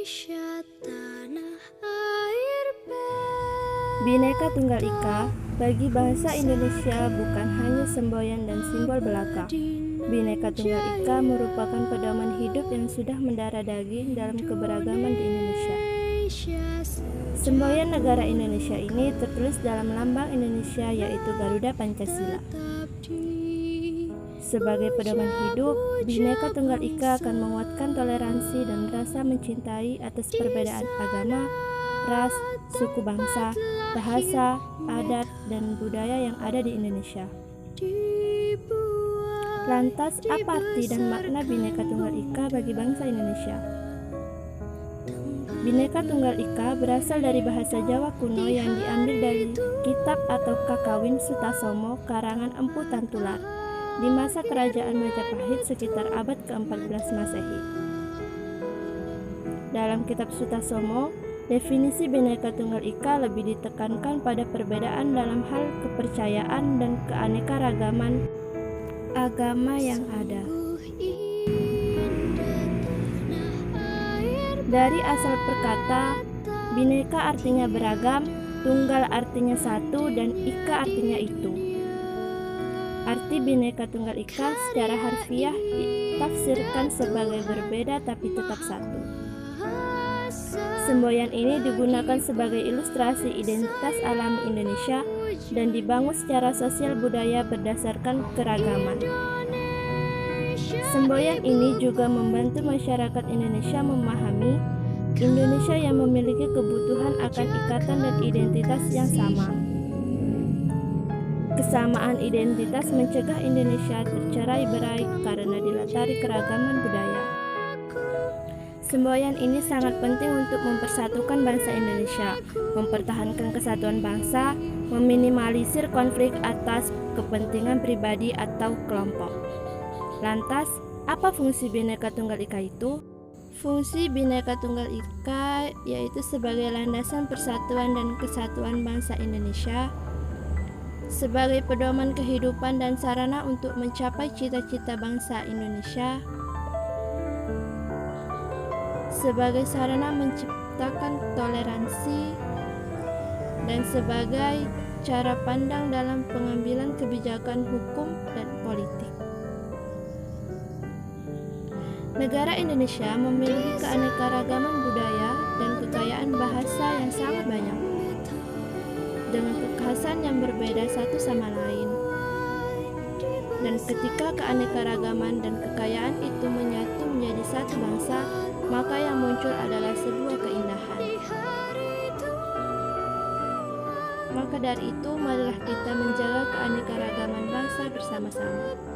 Indonesia tanah air Bhinneka Tunggal Ika bagi bangsa Indonesia bukan hanya semboyan dan simbol belaka. Bhinneka Tunggal Ika merupakan pedoman hidup yang sudah mendarah daging dalam keberagaman di Indonesia. Semboyan negara Indonesia ini tertulis dalam lambang Indonesia, yaitu Garuda Pancasila. Sebagai pedoman hidup, Bhinneka Tunggal Ika akan menguatkan toleransi dan rasa mencintai atas perbedaan agama, ras, suku bangsa, bahasa, adat, dan budaya yang ada di Indonesia. Lantas, apa arti dan makna Bhinneka Tunggal Ika bagi bangsa Indonesia? Bhinneka Tunggal Ika berasal dari bahasa Jawa kuno yang diambil dari kitab atau Kakawin Sutasoma karangan Empu Tantular di masa kerajaan Majapahit sekitar abad ke-14 Masehi. Dalam kitab Sutasoma, definisi Bhinneka Tunggal Ika lebih ditekankan pada perbedaan dalam hal kepercayaan dan keanekaragaman agama yang ada. Dari asal perkata, Bhinneka artinya beragam, Tunggal artinya satu, dan Ika artinya itu. Arti Bhinneka Tunggal Ika secara harfiah ditafsirkan sebagai berbeda tapi tetap satu. Semboyan ini digunakan sebagai ilustrasi identitas alami Indonesia dan dibangun secara sosial budaya berdasarkan keragaman. Semboyan ini juga membantu masyarakat Indonesia memahami Indonesia yang memiliki kebutuhan akan ikatan dan identitas yang sama. Kesamaan identitas mencegah Indonesia tercerai-berai karena dilatari keragaman budaya. Semboyan ini sangat penting untuk mempersatukan bangsa Indonesia, mempertahankan kesatuan bangsa, meminimalisir konflik atas kepentingan pribadi atau kelompok. Lantas, apa fungsi Bhinneka Tunggal Ika itu? Fungsi Bhinneka Tunggal Ika yaitu sebagai landasan persatuan dan kesatuan bangsa Indonesia, sebagai pedoman kehidupan dan sarana untuk mencapai cita-cita bangsa Indonesia, sebagai sarana menciptakan toleransi, dan sebagai cara pandang dalam pengambilan kebijakan hukum dan politik. Negara Indonesia memiliki keanekaragaman budaya dan kekayaan bahasa yang sangat banyak, dengan kekhasan yang berbeda satu sama lain. Dan ketika keanekaragaman dan kekayaan itu menyatu menjadi satu bangsa, maka yang muncul adalah sebuah keindahan. Maka dari itu, marilah kita menjaga keanekaragaman bangsa bersama-sama.